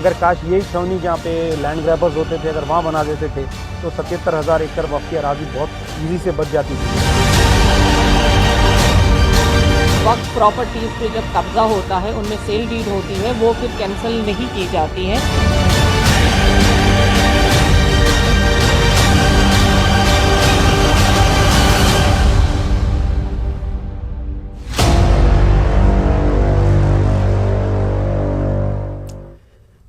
अगर काश यही छावनी जहाँ पे लैंड ग्रैबर्स होते थे अगर वहाँ बना देते थे तो 77,000 एकड़ वक्फ की अराजी बहुत ईजी से बच जाती थी। वक्फ प्रॉपर्टीज पे जब कब्जा होता है, उनमें सेल डीड होती है, वो फिर कैंसिल नहीं की जाती है।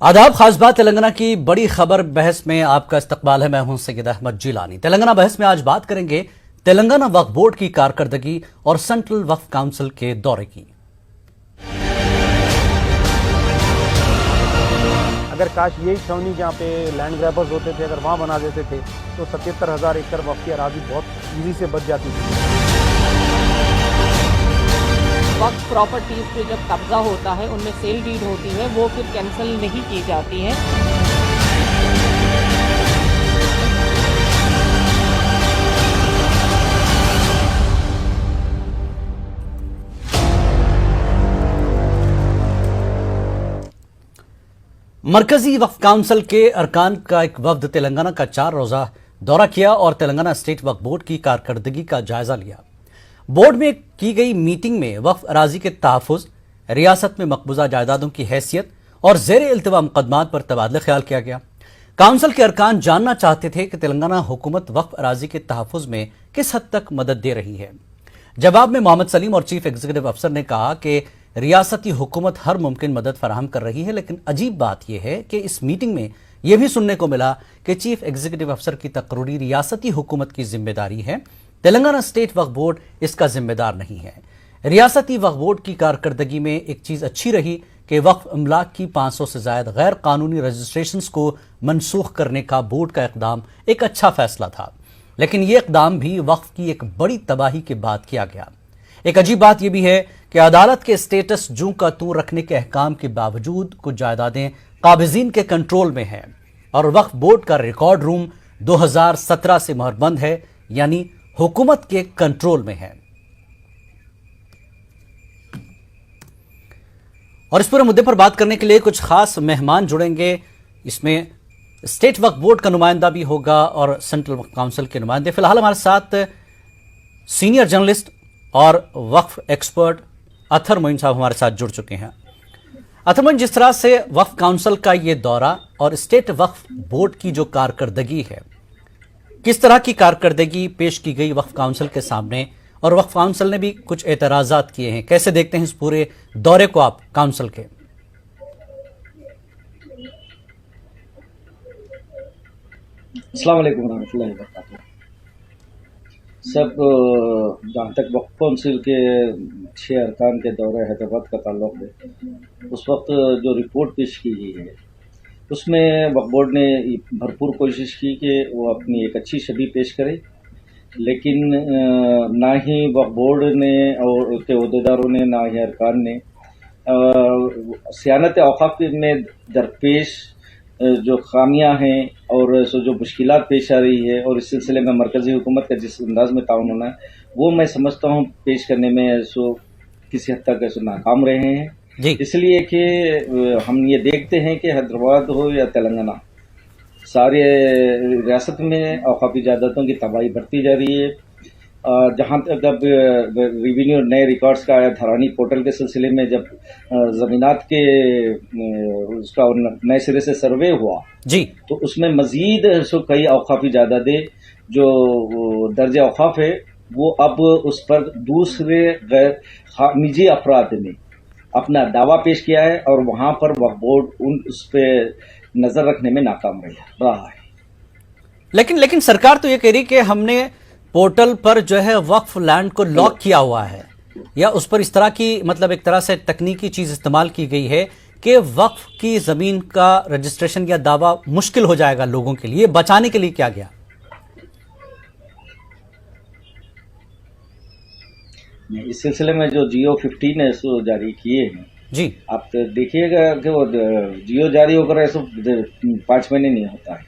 आदाब, खास बात तेलंगाना की बड़ी खबर बहस में आपका इस्तकबाल है। मैं हूं सैयद अहमद जिलानी। तेलंगाना बहस में आज बात करेंगे तेलंगाना वक्फ बोर्ड की कारकर्दगी और सेंट्रल वक्फ काउंसिल के दौरे की। अगर काश यही छावनी जहाँ पे लैंड ग्रैबर्स होते थे अगर वहाँ बना देते थे तो 77,000 एकड़ वक्फ की अराजी बहुत ईजी से बच जाती थी। वक्फ प्रॉपर्टीज पे जब कब्जा होता है, उनमें सेल डीड होती है, वो फिर कैंसिल नहीं की जाती है। मरकजी वक्फ काउंसिल के अरकान का एक वफ्द तेलंगाना का 4 रोजा दौरा किया और तेलंगाना स्टेट वक्फ बोर्ड की कारकर्दगी का जायजा लिया। बोर्ड में की गई मीटिंग में वक्फ अराजी के तहफ़्फ़ुज़, रियासत में मकबूजा जायदादों की हैसियत और ज़ेर इल्तिवा मुक़द्दमात पर तबादला ख्याल किया गया। काउंसिल के अरकान जानना चाहते थे कि तेलंगाना हुकूमत वक्फ अराजी के तहफ़्फ़ुज़ में किस हद तक मदद दे रही है। जवाब में मोहम्मद सलीम और चीफ एग्जीक्यूटिव अफसर ने कहा कि रियासती हुकूमत हर मुमकिन मदद फराहम कर रही है, लेकिन अजीब बात यह है कि इस मीटिंग में यह भी सुनने को मिला कि चीफ एग्जीक्यूटिव अफसर की तकरीरी रियासती हुकूमत की जिम्मेदारी है, तेलंगाना स्टेट वक्फ बोर्ड इसका जिम्मेदार नहीं है। रियासती वक्फ बोर्ड की कारकर्दगी में एक चीज़ अच्छी रही कि वक्फ अमलाक की 500 से ज़ायद गैर कानूनी रजिस्ट्रेशंस को मनसूख करने का बोर्ड का इकदाम एक अच्छा फैसला था, लेकिन यह इकदाम भी वक्फ की एक बड़ी तबाही के बाद किया गया। एक अजीब बात यह भी है कि अदालत के स्टेटस जूं का तूं रखने के अहकाम के बावजूद कुछ जायदादें काबिज़ीन के कंट्रोल में हैं और वक्फ बोर्ड का रिकॉर्ड रूम 2017 से मोहरबंद है, यानी हुकूमत के कंट्रोल में है। और इस पूरे मुद्दे पर बात करने के लिए कुछ खास मेहमान जुड़ेंगे। इसमें स्टेट वक्फ बोर्ड का नुमाइंदा भी होगा और सेंट्रल वक्फ काउंसिल के नुमाइंदे। फिलहाल हमारे साथ सीनियर जर्नलिस्ट और वक्फ एक्सपर्ट अथर मोइन साहब हमारे साथ जुड़ चुके हैं। अथर मोइन, जिस तरह से वक्फ काउंसिल का ये दौरा और स्टेट वक्फ बोर्ड की जो कारकर्दगी है, किस तरह की कारकर्दगी पेश की गई वक्फ काउंसिल के सामने, और वक्फ काउंसिल ने भी कुछ एतराज़ात किए हैं, कैसे देखते हैं इस पूरे दौरे को आप काउंसिल के? अस्सलाम वालेकुम रहमतुल्लाहि व बरकातुहू। सब जहाँ तक वक्फ काउंसिल के 6 अरकान के दौरे हैदराबाद का ताल्लुक है, उस वक्त जो रिपोर्ट पेश की गई है उसमें वक्फ बोर्ड ने भरपूर कोशिश की कि वो अपनी एक अच्छी छवि पेश करे, लेकिन ना ही वक्फ बोर्ड ने और उसके अहदेदारों ने, ना ही अरकान ने सियानत औक़ाफ़ में दरपेश जो खामियां हैं और जो मुश्किलात पेश आ रही है और इस सिलसिले में मरकज़ी हुकूमत का जिस अंदाज में ताउन होना है, वो मैं समझता हूँ पेश करने में किसी हद तक नाकाम रहे हैं। इसलिए कि हम ये देखते हैं कि हैदराबाद हो या तेलंगाना, सारे रियासत में औक़ाफ़ी जायदादों की तबाही बढ़ती जा रही है। जहाँ तक अब रेवेन्यू नए रिकॉर्ड्स का आया धरानी पोर्टल के सिलसिले में, जब ज़मीनात के उसका नए सिरे से सर्वे हुआ जी, तो उसमें मज़ीद कई औक़ाफ़ी जायदादें जो दर्ज औक़ाफ़ है वो अब उस पर दूसरे गैर निजी अफराद ने अपना दावा पेश किया है और वहाँ पर वक्फ बोर्ड उस पर नज़र रखने में नाकाम रहा है। लेकिन सरकार तो ये कह रही कि हमने पोर्टल पर जो है वक्फ लैंड को लॉक किया हुआ है, या उस पर इस तरह की मतलब एक तरह से तकनीकी चीज इस्तेमाल की गई है कि वक्फ की जमीन का रजिस्ट्रेशन या दावा मुश्किल हो जाएगा लोगों के लिए। बचाने के लिए क्या गया? इस सिलसिले में जो जियो 15 है सो जारी किए हैं जी, आप तो देखिएगा कि वो जियो जारी होकर ऐसा 5 महीने नहीं होता है।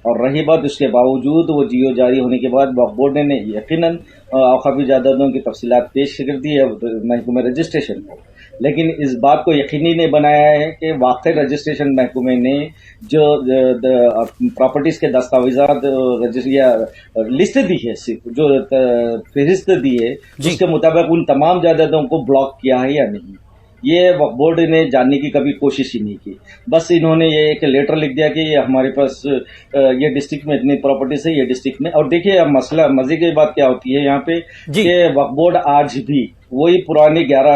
और रही बात उसके बावजूद वो जियो जारी होने के बाद वक्फ बोर्ड ने यकीनन औकाफी जायदादों की तफसीलात पेश कर दी है महकमे रजिस्ट्रेशन को, लेकिन इस बात को यकीनी नहीं बनाया है कि वाकई रजिस्ट्रेशन महकमे ने जो प्रॉपर्टीज के दस्तावेजात या लिस्ट दी है, जो फहरिस्त दी है, उसके मुताबिक उन तमाम जायदादों को ब्लॉक किया है या नहीं, ये वक्फ बोर्ड ने जानने की कभी कोशिश ही नहीं की। बस इन्होंने ये एक लेटर लिख दिया कि ये हमारे पास ये डिस्ट्रिक्ट में इतनी प्रॉपर्टीज है, ये डिस्ट्रिक्ट में। और देखिए मसला मजे की बात क्या होती है यहाँ पे कि वक्फ बोर्ड आज भी वही पुराने 11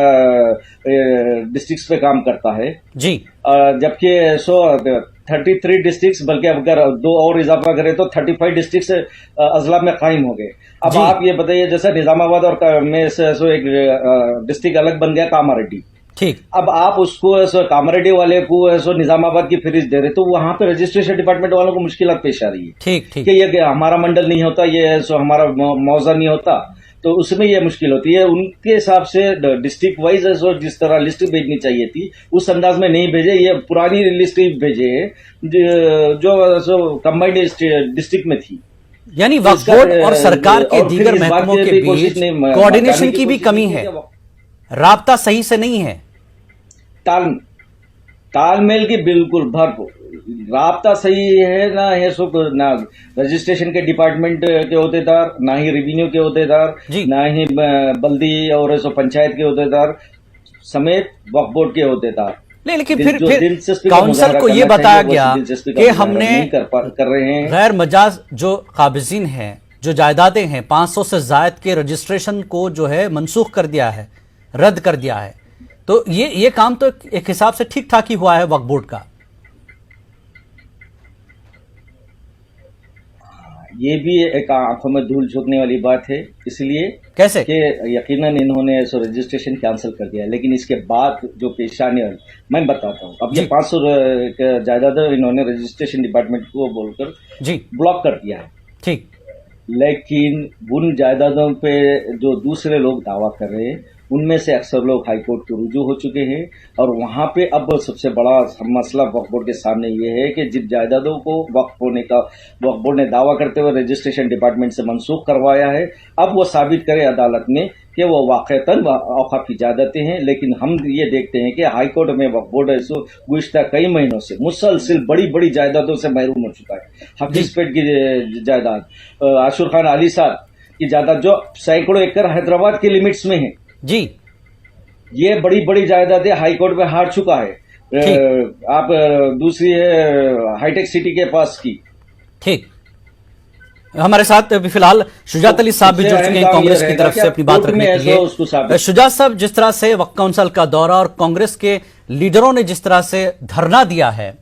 डिस्ट्रिक्ट्स पे काम करता है जी, जबकि 33 डिस्ट्रिक्ट्स, बल्कि अगर 2 और इजाफा करें तो 35 डिस्ट्रिक्ट्स अजला में कायम हो गए। अब आप ये बताइए, जैसे निजामाबाद और में से एक डिस्ट्रिक्ट अलग बन गया कामारेड्डी, ठीक। अब आप उसको कामारेड्डी वाले को निजामाबाद की फहरिस्त दे रहे, तो वहां पे रजिस्ट्रेशन डिपार्टमेंट वालों को मुश्किल पेश आ रही है। ठीक ठीक कि ये हमारा मंडल नहीं होता, ये हमारा मौजा नहीं होता, तो उसमें ये मुश्किल होती है। उनके हिसाब से डिस्ट्रिक्ट वाइज जिस तरह लिस्ट भेजनी चाहिए थी उस अंदाज में नहीं भेजे, ये पुरानी लिस्ट ही भेजे जो कंबाइंड डिस्ट्रिक्ट में थी। यानी वक्फ बोर्ड और सरकार के दीगर महकमों के बीच कोऑर्डिनेशन की भी कमी है, राब्ता सही से नहीं है, तालमेल की बिल्कुल भरपूर राब्ता सही है ना रजिस्ट्रेशन के डिपार्टमेंट के अहदेदार, ना ही रेवेन्यू के अहदेदार, ना ही बल्दी और पंचायत के अहदेदार समेत वक्फ बोर्ड के अहदेदार। लेकिन फिर काउंसिल को ये बताया गया कि हमने कर रहे हैं गैर मजाज जो काबिजीन हैं, जो जायदादें हैं, 500 से जायद के रजिस्ट्रेशन को जो है मनसूख कर दिया है, रद्द कर दिया है। तो ये काम तो एक हिसाब से ठीक ठाक ही हुआ है वक्फ बोर्ड का। ये भी एक आंखों में धूल झोंकने वाली बात है, इसलिए कैसे कि यकीनन इन्होंने रजिस्ट्रेशन कैंसिल कर दिया, लेकिन इसके बाद जो पेश आने वाली मैं बताता हूँ। अब ये 500 जायदाद इन्होंने रजिस्ट्रेशन डिपार्टमेंट को बोलकर ब्लॉक कर दिया है, ठीक, लेकिन उन जायदादों पे जो दूसरे लोग दावा कर रहे हैं उनमें से अक्सर लोग हाईकोर्ट को रुजू हो चुके हैं, और वहां पे अब सबसे बड़ा मसला वक्फ बोर्ड के सामने ये है कि जिन जायदादों को वक्फ बोर्ड ने दावा करते हुए रजिस्ट्रेशन डिपार्टमेंट से मनसूख करवाया है, अब वो साबित करे अदालत में कि वो वाक़तन औकाफी जायदादें हैं। लेकिन हम ये देखते हैं कि हाईकोर्ट में वक्फ बोर्ड गुज़िश्ता कई महीनों से मुसलसिल बड़ी बड़ी जायदादों से महरूम हो चुका है। हफीजपेट की जायदाद, आशुर खान अली साहब की जायदाद जो सैकड़ों एकड़ हैदराबाद के लिमिट्स में है जी, ये बड़ी बड़ी जायदादें हाईकोर्ट में हार चुका है। आप दूसरी है हाईटेक सिटी के पास की। ठीक, हमारे साथ फिलहाल शुजात अली साहब भी जुड़ चुके हैं कांग्रेस की तरफ से अपनी बात रखने के लिए। शुजात साहब, जिस तरह से वक्फ काउंसिल का दौरा और कांग्रेस के लीडरों ने जिस तरह से धरना दिया है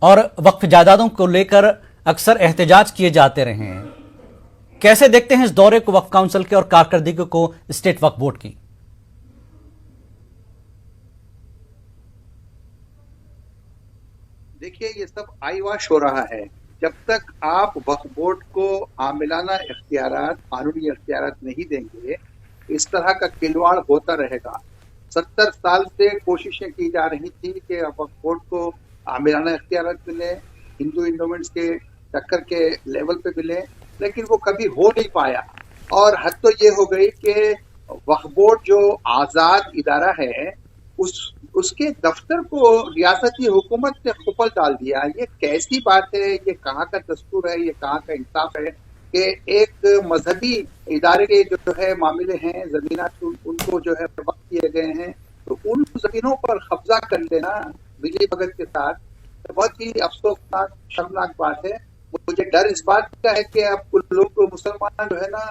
और वक्फ जायदादों को लेकर अक्सर एहतजाज किए जाते रहे हैं, कैसे देखते हैं इस दौरे को वक्फ काउंसिल के और कारकर्दगी को स्टेट वक्फ बोर्ड की? देखिए, ये सब आईवाश हो रहा है। जब तक आप वक्फ बोर्ड को आमिलाना इख्तियारात, कानूनी इख्तियारात नहीं देंगे, इस तरह का खिलवाड़ होता रहेगा। 70 साल से कोशिशें की जा रही थी कि वक्फ बोर्ड को आमिलाना इख्तियारात मिले, हिंदू इंडोमेंट्स के टक्कर के लेवल पे मिले, लेकिन वो कभी हो नहीं पाया। और हद तो ये हो गई कि वक्फ बोर्ड जो आजाद इदारा है उसके दफ्तर को रियासती हुकूमत ने खुपल डाल दिया। ये कैसी बात है? ये कहाँ का दस्तूर है? ये कहाँ का इंसाफ है कि एक मजहबी इदारे के जो है मामले हैं, जमीनात उनको जो है वक्त किए गए हैं, तो उन जमीनों पर कब्जा कर लेना मिली भगत के साथ बहुत ही अफसोसनाक, शर्मनाक बात है। मुझे डर इस बात का है कि अब कुछ लोग मुसलमान जो है ना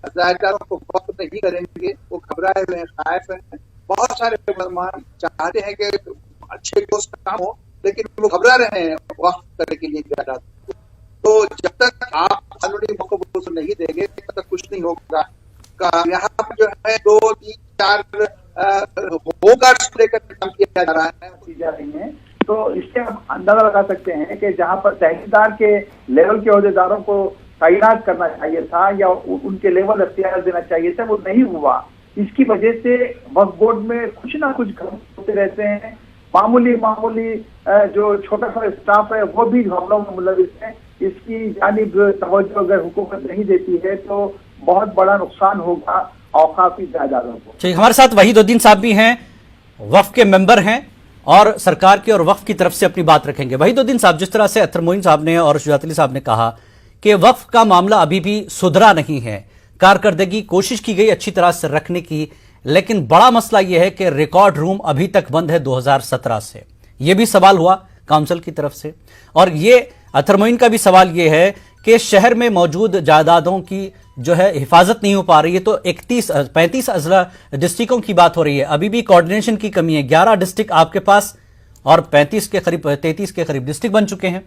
जायदारों को वक्त नहीं करेंगे, वो घबराए हुए हैं, खायफ हैं। बहुत सारे मुसलमान चाहते हैं कि अच्छे दोस्त काम हो, लेकिन वो घबरा रहे हैं वक्त करने के लिए जायदाद। तो जब तक आप कानूनी मौकों को नहीं देंगे तब तक कुछ नहीं होगा। यहाँ पर जो है 2, 3, 4 होमगार्ड्स लेकर काम किया जा रही है। तो इससे आप अंदाजा लगा सकते हैं कि जहां पर तहसीलदार के लेवल के अहदेदारों को तैनात करना चाहिए था या उनके लेवल अख्तियार देना चाहिए था, वो नहीं हुआ। इसकी वजह से वक्फ बोर्ड में कुछ ना कुछ होते रहते हैं। मामूली जो छोटा सा स्टाफ है वो भी घबराव में मुलविस है। इसकी जानिब तवज्जो अगर हुकूमत नहीं देती है तो बहुत बड़ा नुकसान होगा औकाफी जायदादों को। ठीक, हमारे साथ वहीदुद्दीन साहब भी हैं, वक्फ के मेंबर हैं और सरकार की और वक्फ की तरफ से अपनी बात रखेंगे। वहीदुद्दीन साहब, जिस तरह से अख्तर मोइन साहब ने और शुजात अली साहब ने कहा कि वक्फ का मामला अभी भी सुधरा नहीं है, कारकर्दगी कोशिश की गई अच्छी तरह से रखने की, लेकिन बड़ा मसला यह है कि रिकॉर्ड रूम अभी तक बंद है 2017 से। यह भी सवाल हुआ काउंसिल की तरफ से। और ये अख्तर मोइन का भी सवाल यह है कि शहर में मौजूद जायदादों की जो है हिफाजत नहीं हो पा रही है। तो 35 अजला डिस्ट्रिक्टों की बात हो रही है, अभी भी कोऑर्डिनेशन की कमी है। 11 डिस्ट्रिक्ट आपके पास और 33 के करीब डिस्ट्रिक्ट बन चुके हैं।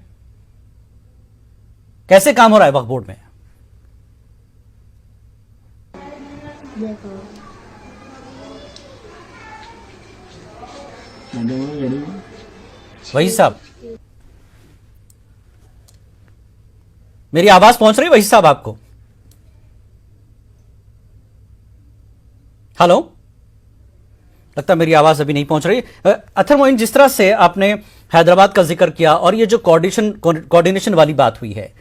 कैसे काम हो रहा है वक्फ बोर्ड में? वही साहब, मेरी आवाज पहुंच रही है वही साहब आपको? हेलो, लगता है मेरी आवाज अभी नहीं पहुंच रही। अख्तर मोइन, जिस तरह से आपने हैदराबाद का जिक्र किया और ये जो कोऑर्डिनेशन वाली बात हुई है,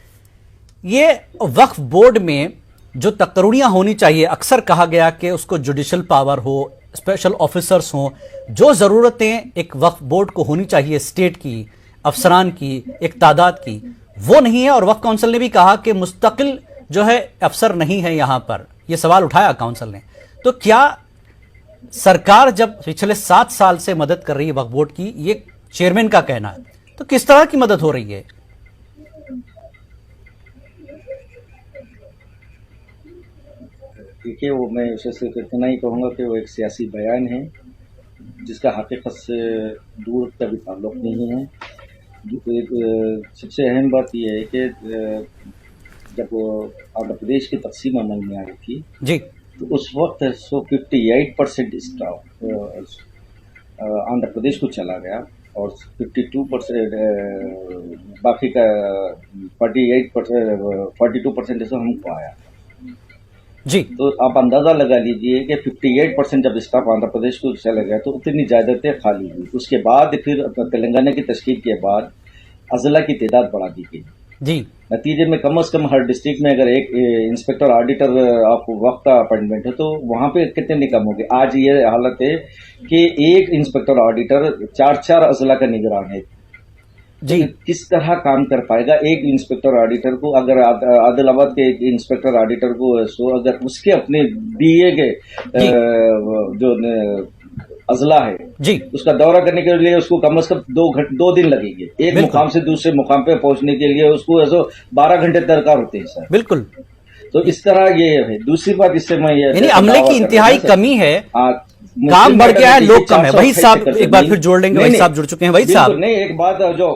ये वक्फ बोर्ड में जो तकरीयां होनी चाहिए, अक्सर कहा गया कि उसको जुडिशल पावर हो, स्पेशल ऑफिसर्स हों, जो ज़रूरतें एक वक्फ बोर्ड को होनी चाहिए स्टेट की, अफसरान की, एक तादाद की, वो नहीं है। और वक्फ काउंसिल ने भी कहा कि मुस्तकिल जो है अफसर नहीं है यहां पर। यह सवाल उठाया काउंसिल ने। तो क्या सरकार जब पिछले 7 साल से मदद कर रही है वक्फ बोर्ड की, ये चेयरमैन का कहना है, तो किस तरह की मदद हो रही है? देखिए, वो मैं उसे सिर्फ इतना ही कहूँगा कि वो एक सियासी बयान है जिसका हकीकत से दूर कभी ताल्लुक नहीं है। सबसे अहम बात यह है कि जब आंध्र प्रदेश की तकसीम अमल में आई थी जी, तो उस वक्त 58% स्टाफ आंध्र प्रदेश को चला गया और 52% बाकी का 42% ऐसा हमको आया जी। तो आप अंदाजा लगा लीजिए कि 58% जब स्टाफ आंध्र प्रदेश को चला गया तो उतनी जायदादें खाली हुई। उसके बाद फिर तेलंगाना की तश्कील के बाद अजला की तादाद बढ़ा दी गई जी। नतीजे में कम से कम हर डिस्ट्रिक्ट में अगर एक इंस्पेक्टर ऑडिटर आपको वक्त का अपॉइंटमेंट है तो वहां पे कितने निकम हो गए। आज ये हालत है कि एक इंस्पेक्टर ऑडिटर 4 अजला का निगरान है जी। किस तरह काम कर पाएगा एक इंस्पेक्टर ऑडिटर को? अगर आदिलाबाद के एक इंस्पेक्टर ऑडिटर को अगर उसके अपने दिए गए जो अजला है जी, उसका दौरा करने के लिए उसको कम से कम 2 दिन लगेंगे। एक मुकाम से दूसरे मुकाम पे पहुंचने के लिए उसको ऐसा 12 घंटे दरकार होते हैं सर। बिल्कुल। तो इस तरह ये है। दूसरी बात इससे मैं ये अमले की इंतहाई कमी है, काम बढ़ गया है, लोग कम है। वही साहब एक बार फिर जोड़ लेंगे। वही साहब जुड़ चुके हैं। वही साहब, नहीं, एक बात जो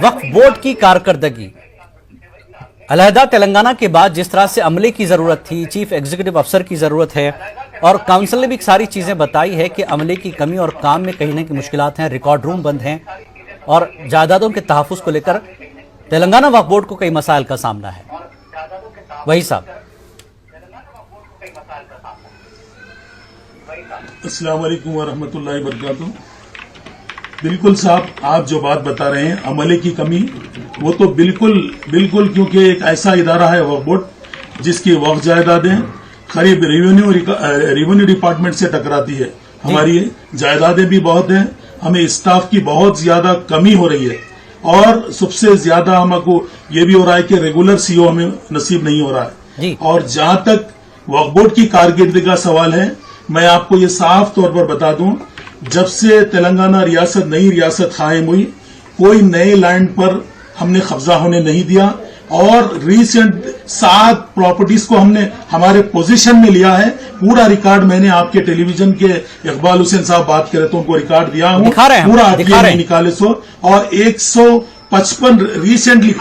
वक्फ बोर्ड की कारकर्दगी अलहदा तेलंगाना के बाद जिस तरह से अमले की जरूरत थी, चीफ एग्जीक्यूटिव अफसर की जरूरत है, और काउंसिल ने भी सारी चीजें बताई है कि अमले की कमी और काम में कहीं ना कहीं मुश्किलात हैं, रिकॉर्ड रूम बंद हैं और जायदादों के तहफ़्फ़ुज़ को लेकर तेलंगाना वक्फ बोर्ड को कई मसाइल का सामना है। वही साहब, अस्सलाम वालेकुम वरहमतुल्लाहि वबरकातुहू। बिल्कुल साहब, आप जो बात बता रहे हैं अमले की कमी, वो तो बिल्कुल क्योंकि एक ऐसा इदारा है वक्फ बोर्ड जिसकी वक्फ जायदादें करीब रेवेन्यू डिपार्टमेंट से टकराती है। हमारी जायदादें भी बहुत हैं, हमें स्टाफ की बहुत ज्यादा कमी हो रही है और सबसे ज्यादा हमको ये भी हो रहा है कि रेगुलर सीओ हमें नसीब नहीं हो रहा है। और जहां तक वक्फ बोर्ड की कारकर्दगी का सवाल है, मैं आपको ये साफ तौर पर बता दूं, जब से तेलंगाना रियासत नई रियासत कायम हुई, कोई नए लैंड पर हमने कब्जा होने नहीं दिया और रिसेंट 7 प्रॉपर्टीज को हमने हमारे पोजीशन में लिया है। पूरा रिकॉर्ड मैंने आपके टेलीविजन के इकबाल हुसैन साहब बात करे तो उनको रिकॉर्ड दिया हूं, पूरा आप निकाले सो। और 155 रिसेंटली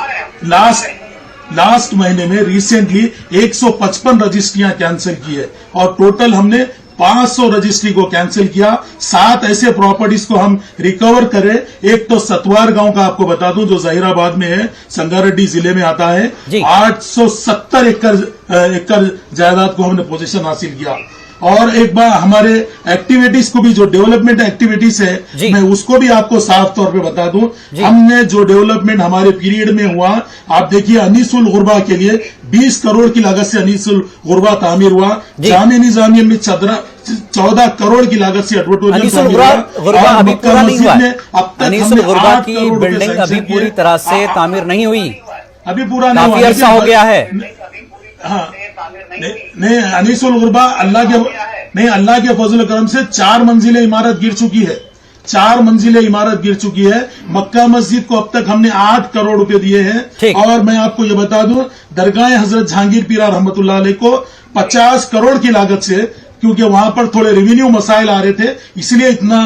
लास्ट महीने में रिसेंटली 155 रजिस्ट्रियां कैंसिल की है और टोटल हमने 500 रजिस्ट्री को कैंसिल किया। 7 ऐसे प्रॉपर्टीज को हम रिकवर करे। एक तो सतवार गांव का आपको बता दूं जो जहीराबाद में है, संगारेड्डी जिले में आता है। 870 एकड़ जायदाद को हमने पोजीशन हासिल किया और एक बार हमारे एक्टिविटीज को भी, जो डेवलपमेंट एक्टिविटीज है, मैं उसको भी आपको साफ तौर पे बता दूं। हमने जो डेवलपमेंट हमारे पीरियड में हुआ, आप देखिए अनीसुल गुरबा के लिए 20 करोड़ की लागत से अनीसुल गुरबा तामीर हुआ। जामे निजामिया में 14 करोड़ की लागत से अनीसुल गुरबा अभी पूरा नहीं हुआ। अनीसुल गुरबा की बिल्डिंग अभी पूरी तरह से तामीर नहीं हुई, अभी पूरा नहीं हुआ, काफी अरसा हो गया है। हाँ, नहीं अनीसुल गुरबा अल्लाह के फजल करम से 4 मंजिलें इमारत गिर चुकी है, 4 मंजिलें इमारत गिर चुकी है। मक्का मस्जिद को अब तक हमने 8 करोड़ रुपए दिए हैं। और मैं आपको ये बता दूं, दरगाह हजरत जहांगीर पीरा रहमतुल्लाह अलैह को 50 करोड़ की लागत से, क्योंकि वहां पर थोड़े रेवेन्यू मसाइल आ रहे थे, इसलिए इतना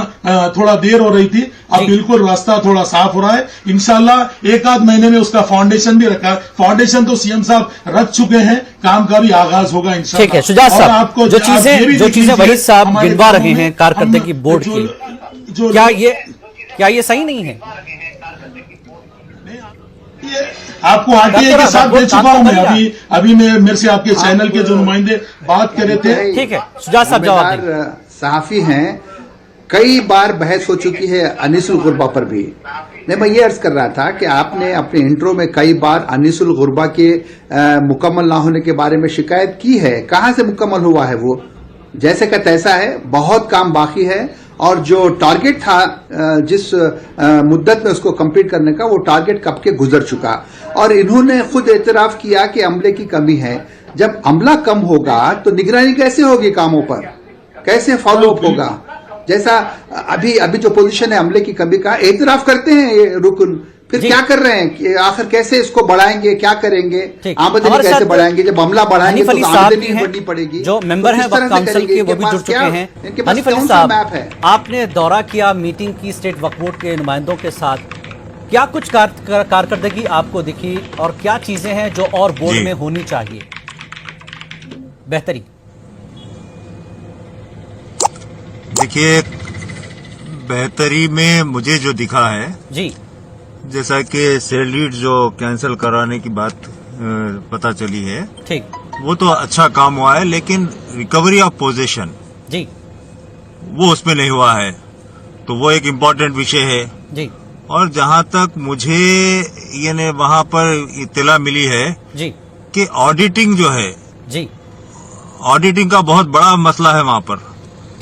थोड़ा देर हो रही थी। अब बिल्कुल रास्ता थोड़ा साफ हो रहा है। इंशाल्लाह 1-8 महीने में उसका फाउंडेशन भी रखा, फाउंडेशन तो सीएम साहब रख चुके हैं, काम का भी आगाज होगा इंशाल्लाह। ठीक है शुजात साहब, आपको जो चीजें वहीद साहब गिनवा रहे हैं कारकर्दगी बोर्ड की, क्या ये सही नहीं है? आपको आरटीआई के साथ दे चुका हूं मैं। अभी मेरे से आपके चैनल के जो नुमाइंदे बात कर रहे थे। ठीक है शुजात साहब, जवाब सहाफी हैं, कई बार बहस हो चुकी है अनीसुल गुरबा पर भी। नहीं, मैं ये अर्ज कर रहा था कि आपने अपने इंट्रो में कई बार अनीसुल गुरबा के मुकम्मल ना होने के बारे में शिकायत की है। कहां से मुकम्मल हुआ है वो? जैसे का तैसा है, बहुत काम बाकी है। और जो टारगेट था जिस मुद्दत में उसको कंप्लीट करने का, वो टारगेट कब के गुजर चुका। और इन्होंने खुद एतराफ किया कि अमले की कमी है। जब अमला कम होगा तो निगरानी कैसे होगी कामों पर, कैसे फॉलो अप होगा? जैसा अभी जो पोजीशन है अमले की कमी का, एतराफ करते हैं ये रुकन, फिर क्या कर रहे हैं कि आखिर कैसे इसको बढ़ाएंगे, क्या करेंगे, आमदनी कैसे बढ़ाएंगे? जब अमला बढ़ाएंगे तो आमदनी बढ़नी पड़ेगी। जो मेंबर हैं वक्फ काउंसिल के, वो भी जुड़ चुके हैं। हनीफ अली साहब, आपने दौरा किया, मीटिंग की स्टेट वक्फ बोर्ड के नुमाइंदों के साथ, क्या कुछ कारकर्दगी आपको दिखी और क्या चीजें हैं जो और बोर्ड में होनी चाहिए बेहतरी? देखिए, बेहतरी में मुझे जो दिखा है जी, जैसा कि सेल लीड जो कैंसिल कराने की बात पता चली है, ठीक, वो तो अच्छा काम हुआ है, लेकिन रिकवरी ऑफ पोजीशन जी, वो उसमें नहीं हुआ है, तो वो एक इम्पोर्टेंट विषय है जी। और जहां तक मुझे यानी वहां पर इत्तला मिली है जी कि ऑडिटिंग जो है जी, ऑडिटिंग का बहुत बड़ा मसला है वहां पर।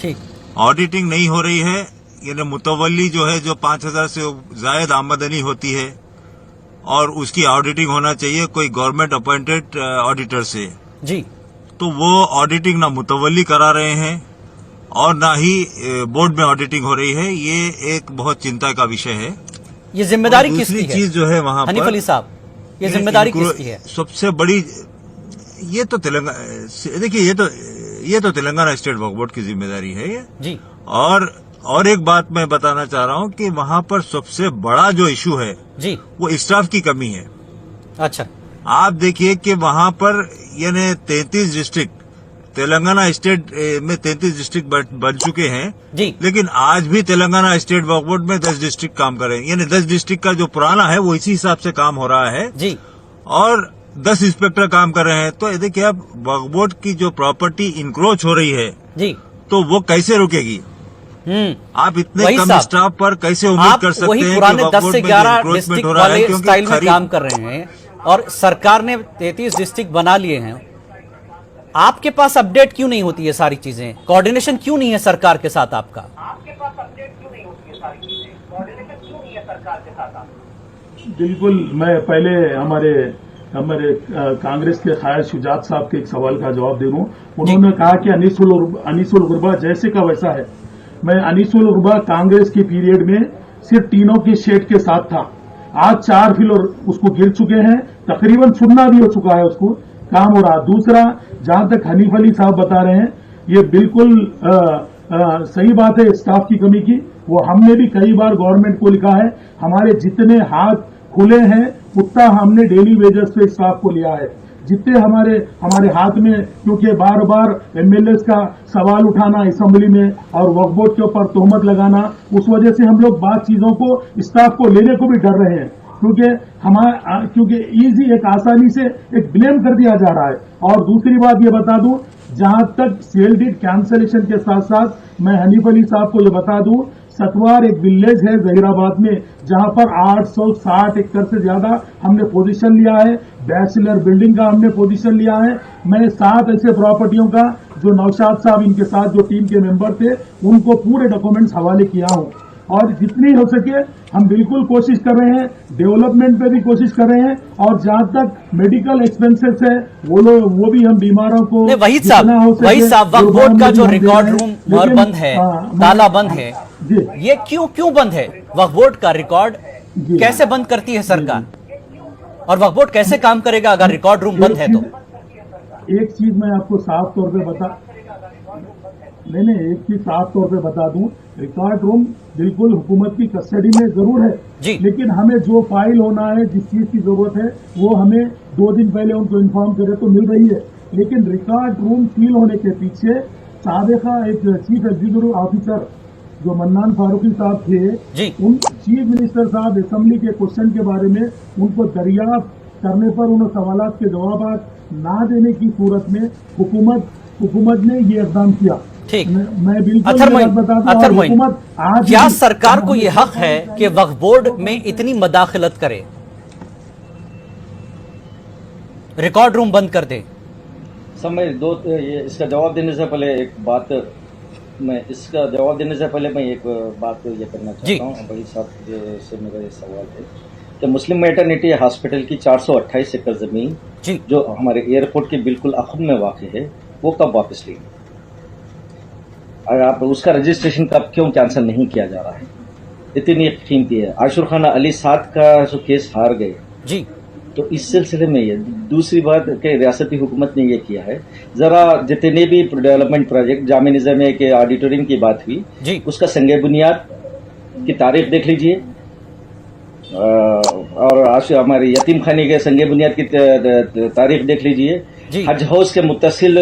ठीक, ऑडिटिंग नहीं हो रही है। यानी मुतवल्ली जो है, जो 5000 से जायद आमदनी होती है, और उसकी ऑडिटिंग होना चाहिए कोई गवर्नमेंट अपॉइंटेड ऑडिटर से जी, तो वो ऑडिटिंग ना मुतवल्ली करा रहे हैं और ना ही बोर्ड में ऑडिटिंग हो रही है। ये एक बहुत चिंता का विषय है। ये जिम्मेदारी किसकी है? दूसरी चीज जो है वहां पर, हनीफ अली साहब, ये जिम्मेदारी किसकी है? सबसे बड़ी ये तो तेलंगाना, देखिए ये तो तेलंगाना स्टेट वक्फ बोर्ड की जिम्मेदारी है ये जी। और एक बात मैं बताना चाह रहा हूं कि वहां पर सबसे बड़ा जो इशू है जी, वो स्टाफ की कमी है। अच्छा, आप देखिए कि वहां पर यानी 33 डिस्ट्रिक्ट, तेलंगाना स्टेट में 33 डिस्ट्रिक्ट बन चुके हैं जी, लेकिन आज भी तेलंगाना स्टेट वक्फ बोर्ड में 10 डिस्ट्रिक्ट काम कर रहे हैं। यानी 10 डिस्ट्रिक्ट का जो पुराना है वो इसी हिसाब से काम हो रहा है जी, और 10 इंस्पेक्टर काम कर रहे हैं। तो देखिए, अब वक्फ बोर्ड की जो प्रॉपर्टी इंक्रोच हो रही है जी, तो वो कैसे रुकेगी? आप इतने कम स्टाफ पर कैसे उम्मीद कर सकते वही हैं पुराने कि 10 से 11 हो डिस्ट्रिक्ट रहा है? वाले स्टाइल में काम कर रहे हैं और सरकार ने 33 डिस्ट्रिक्ट बना लिए हैं। आपके पास अपडेट क्यों नहीं होती है सारी चीजें? कोऑर्डिनेशन क्यों नहीं है सरकार के साथ आपका? बिल्कुल, मैं पहले हमारे कांग्रेस के खैर शुजात साहब के एक सवाल का जवाब दे दूं। उन्होंने कहा कि अनीसुल गुरबा जैसे का वैसा है। मैं अनीसुल गुरबा कांग्रेस के पीरियड में सिर्फ टीनों के शेड के साथ था। आज 4 फ्लोर उसको गिर चुके हैं, तकरीबन सुनना भी हो चुका है, उसको काम हो रहा। दूसरा, जहां तक हनीफ अली साहब बता रहे हैं, ये बिल्कुल सही बात है स्टाफ की कमी की। वो हमने भी कई बार गवर्नमेंट को लिखा है, हमारे जितने हाथ खुले हैं उतना हमने डेली वेजेस पे स्टाफ को लिया है, जितने हमारे हाथ में, क्योंकि बार बार एमएलएस का सवाल उठाना असेंबली में और वक्फ बोर्ड के ऊपर तोहमत लगाना, उस वजह से हम लोग बात चीजों को स्टाफ को लेने को भी डर रहे हैं। क्योंकि इजी एक आसानी से एक ब्लेम कर दिया जा रहा है। और दूसरी बात ये बता दूं, जहां तक सेल डीड कैंसलेशन के साथ साथ मैं हनीफ अली साहब को ये बता दूं, सतवार एक विलेज है जहीराबाद में, जहां पर 860 एकड़ से ज्यादा हमने पोजीशन लिया है। बैचलर बिल्डिंग का हमने पोजीशन लिया है। मैं 7 ऐसे प्रॉपर्टियों का, जो नौशाद साहब इनके साथ जो टीम के मेंबर थे, उनको पूरे डॉक्यूमेंट्स हवाले किया हूं। और जितनी हो सके हम बिल्कुल कोशिश कर रहे हैं, डेवलपमेंट पे भी कोशिश कर रहे हैं। और जहां तक मेडिकल एक्सपेंसेस है, वो भी हम बीमारों को वही साहब वक्फ बोर्ड का जो रिकॉर्ड रूम बंद है, ताला बंद है, ये क्यों बंद है? वक्फ बोर्ड का रिकॉर्ड कैसे बंद करती है सरकार? और वक्फ बोर्ड कैसे काम करेगा अगर रिकॉर्ड रूम बंद है? तो एक चीज मैं आपको साफ तौर पे एक चीज साफ तौर पे बता दूं, रिकॉर्ड रूम बिल्कुल हुकूमत की कस्टडी में जरूर है जी, लेकिन हमें जो फाइल होना है, जिस चीज की जरूरत है, वो हमें 2 दिन पहले उनको इन्फॉर्म करे तो मिल रही है। लेकिन रिकॉर्ड रूम सील होने के पीछे साबिका एक चीफ एग्जीक्यूटिव ऑफिसर जो मन्नान फारूकी साहब थे, उन चीफ मिनिस्टर साहब असेंबली के क्वेश्चन के बारे में उनको दरियाफ्त करने पर उन सवालात के जवाब ना देने की सूरत में हुकूमत ने ये इकदाम किया। ठीक, मैं बिल्कुल अतर मोइन, क्या सरकार को यह हक है कि वक्फ बोर्ड में इतनी मदाखलत करे, रिकॉर्ड रूम बंद कर दे? इसका जवाब देने से पहले एक बात मैं एक बात ये करना चाहता हूँ। भाई साहब से मेरा ये सवाल है कि मुस्लिम मैटरनिटी हॉस्पिटल की 428 एकड़ जमीन जो हमारे एयरपोर्ट के बिल्कुल अखब में वाक़ है, वो कब वापस ली? और आप उसका रजिस्ट्रेशन कब क्यों कैंसिल नहीं किया जा रहा है? इतनी कीमती है। आशुर खान अली साद का जो केस हार गए जी, तो इस सिलसिले में ये दूसरी बात कि रियासती हुकूमत ने ये किया है, जरा जितने भी डेवलपमेंट प्रोजेक्ट जामे निज़ामिया के ऑडिटोरियम की बात हुई जी, उसका संगे बुनियाद की तारीख देख लीजिए, और हमारे यतीम खाने के संगे बुनियाद की तारीख देख लीजिए। हज हाउस के मुत्तसिल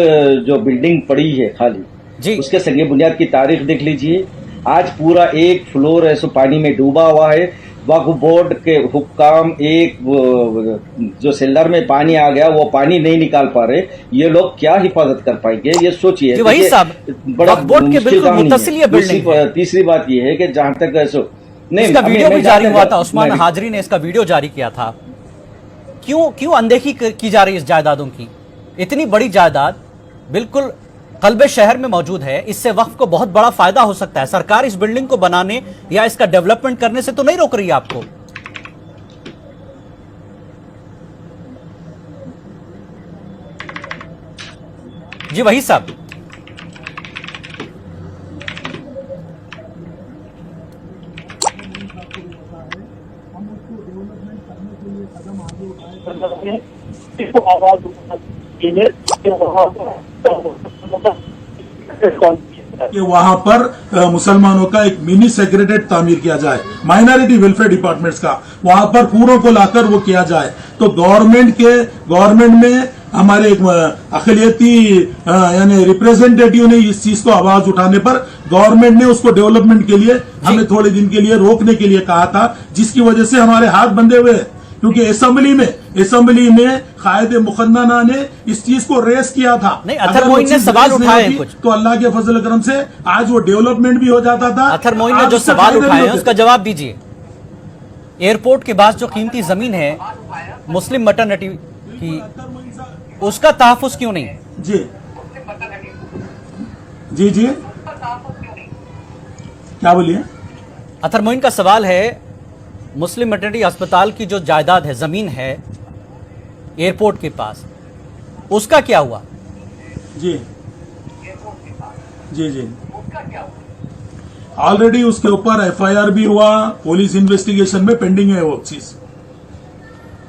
जो बिल्डिंग पड़ी है खाली जी, उसके संगे बुनियाद की तारीख देख लीजिए। आज पूरा एक फ्लोर ऐसे पानी में डूबा हुआ है। वक्फ बोर्ड के हुक्काम एक जो सेलर में पानी आ गया वो पानी नहीं निकाल पा रहे, ये लोग क्या हिफाजत कर पाएंगे? ये सोचिए। वही साहब, बड़ा बोर्ड के बिल्कुल मुत्तसिल ये बिल्डिंग है। तीसरी बात ये है कि जहां तक नहीं, इसका वीडियो भी जारी हुआ था, उस्मान हाजरी ने इसका वीडियो जारी किया था। क्यों अनदेखी की जा रही है इस जायदादों की? इतनी बड़ी जायदाद बिल्कुल कल्बे शहर में मौजूद है, इससे वक्फ को बहुत बड़ा फायदा हो सकता है। सरकार इस बिल्डिंग को बनाने या इसका डेवलपमेंट करने से तो नहीं रोक रही है आपको। जी वही साहब, कि वहां पर मुसलमानों का एक मिनी सेक्रेटरीट तामीर किया जाए, माइनॉरिटी वेलफेयर डिपार्टमेंट्स का, वहां पर पूरों को लाकर वो किया जाए। तो गवर्नमेंट में हमारे एक अखिलियती यानी रिप्रेजेंटेटिव ने इस चीज को आवाज उठाने पर गवर्नमेंट ने उसको डेवलपमेंट के लिए हमें थोड़े दिन के लिए रोकने के लिए कहा था, जिसकी वजह से हमारे हाथ बंधे हुए हैं। क्योंकि असेंबली में कायद मुकन्ना ने इस चीज को रेस किया था। नहीं, अतर मोइन ने सवाल उठाए कुछ, तो अल्लाह के फजल करम से आज वो डेवलपमेंट भी हो जाता था। अतर मोइन ने जो सवाल उठाए हैं उसका जवाब दीजिए। एयरपोर्ट के पास जो कीमती जमीन है मुस्लिम मैटरनिटी की, उसका तहफ्फुज क्यों नहीं? जी क्या बोलिए? अतर मोइन का सवाल है, मुस्लिम मैटरनिटी अस्पताल की जो जायदाद है, जमीन है एयरपोर्ट के पास, उसका क्या हुआ? जी ऑलरेडी उसके ऊपर एफआईआर भी हुआ, पुलिस इन्वेस्टिगेशन में पेंडिंग है वो चीज।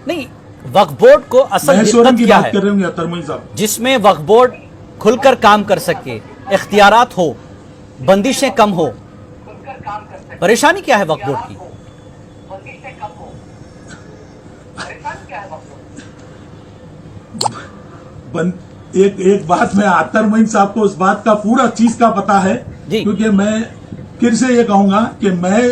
नहीं, वक्फ बोर्ड को असल हिकमत क्या है कर रहे होंगे साहब, जिसमें वक्फ बोर्ड खुलकर काम कर सके, इख्तियारात हो, बंदिशें कम हो। परेशानी क्या है वक्फ बोर्ड की? एक बात मैं अतर मोइन साहब को उस बात का पूरा चीज का पता है, क्योंकि मैं फिर से ये कहूंगा कि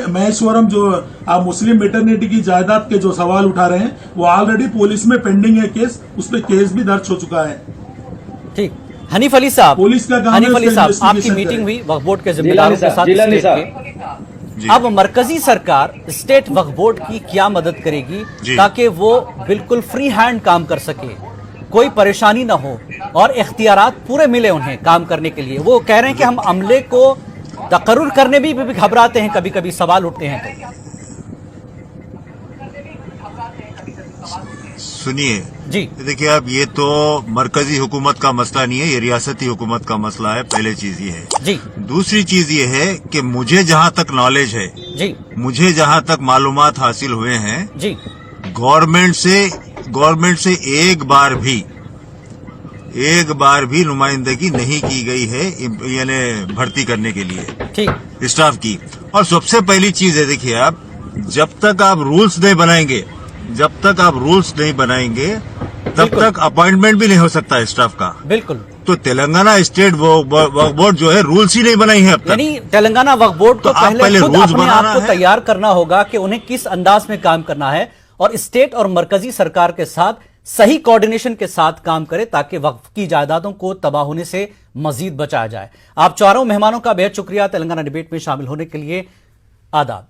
महेश्वरम जो आप मुस्लिम मेटर्निटी की जायदाद के जो सवाल उठा रहे हैं वो ऑलरेडी पुलिस में पेंडिंग है केस, उस पर केस भी दर्ज हो चुका है। ठीक, हनीफ अली साहब, पुलिस का काम हनीफ है अली उसका साहब, आपकी investigation मीटिंग करें। हुई वक्फ बोर्ड के जिम्मेदारों के साथ जिलानी स्टेट साहब। के। जी। अब मरकजी सरकार स्टेट वक्फ बोर्ड की क्या मदद करेगी जी। ताकि वो बिल्कुल फ्री हैंड काम कर सके, कोई परेशानी ना हो और इख्तियारात पूरे मिले उन्हें काम करने के लिए? वो कह रहे हैं कि हम अमले को तकर्रुर करने भी घबराते हैं, कभी कभी सवाल उठते हैं। तो सुनिए जी देखिए, अब ये तो मरकजी हुकूमत का मसला नहीं है, ये रियासती हुकूमत का मसला है। पहले चीज ये है। जी दूसरी चीज ये है कि मुझे जहां तक नॉलेज है, जी मुझे जहां तक मालूमात हासिल हुए हैं, जी गवर्नमेंट से एक बार भी नुमाइंदगी नहीं की गई है यानी भर्ती करने के लिए ठीक स्टाफ की। और सबसे पहली चीज है, देखिए आप जब तक आप रूल्स नहीं बनाएंगे तब बिल्कुल। तक अपॉइंटमेंट भी नहीं हो सकता स्टाफ का। बिल्कुल। तो तेलंगाना स्टेट वक्फ बोर्ड जो है रूल्स ही नहीं बनाई है अब तक। यानी तेलंगाना वक्फ बोर्ड को तो आप पहले खुद रूल्स अपने बनाना आप को है। तैयार करना होगा कि उन्हें किस अंदाज में काम करना है और स्टेट और मरकजी सरकार के साथ सही कोऑर्डिनेशन के साथ काम करे ताकि वक्फ की जायदादों को तबाह होने से मजीद बचाया जाए। आप चारों मेहमानों का बेहद शुक्रिया तेलंगाना डिबेट में शामिल होने के लिए। आदाब।